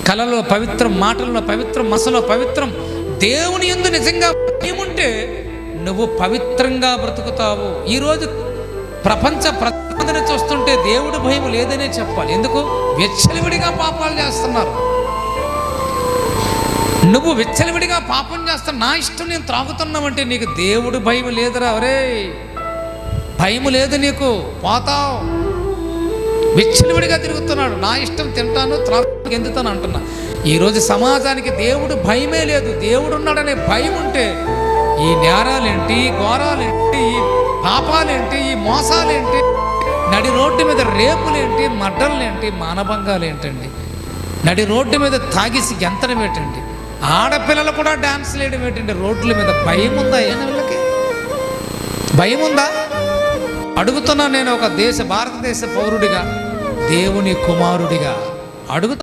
కళలో పవిత్రం, మాటల్లో పవిత్రం, మనసులో పవిత్రం. దేవుని యందు నిజంగా భయం ఉంటే నువ్వు పవిత్రంగా బ్రతుకుతావు. ఈరోజు ప్రపంచ ప్రతిపాదన చూస్తుంటే దేవుడు భయం లేదనే చెప్పాలి. ఎందుకు? విచ్చలవిడిగా పాపాలు చేస్తున్నారు. నువ్వు విచ్చలవిడిగా పాపం చేస్తావు, నా ఇష్టం నేను త్రాగుతున్నావంటే నీకు దేవుడు భయం లేదురా. ఒరే, భయం లేదు నీకు, పోతావు. విచ్చలవిడిగా తిరుగుతున్నాడు, నా ఇష్టం తింటాను, త్రాగు, ఎందుతాను అంటున్నా. ఈరోజు సమాజానికి దేవుడు భయమే లేదు. దేవుడు ఉన్నాడనే భయం ఉంటే ఈ నేరాలేంటి, ఘోరాలేంటి, ఈ పాపాలేంటి, ఈ మోసాలేంటి, నడి రోడ్డు మీద రేపులేంటి, మడ్డలేంటి, మానభంగాలేంటండి, నడి రోడ్డు మీద తాగిసి గెంతడం ఏంటండి, ఆడపిల్లలు కూడా డాన్సులు వేయడం ఏంటండి రోడ్ల మీద. భయం ఉందా? ఏనా వీళ్ళకి భయం ఉందా? అడుగుతున్నా నేను, ఒక భారతదేశ పౌరుడిగా, దేవుని కుమారుడిగా అడుగుతా.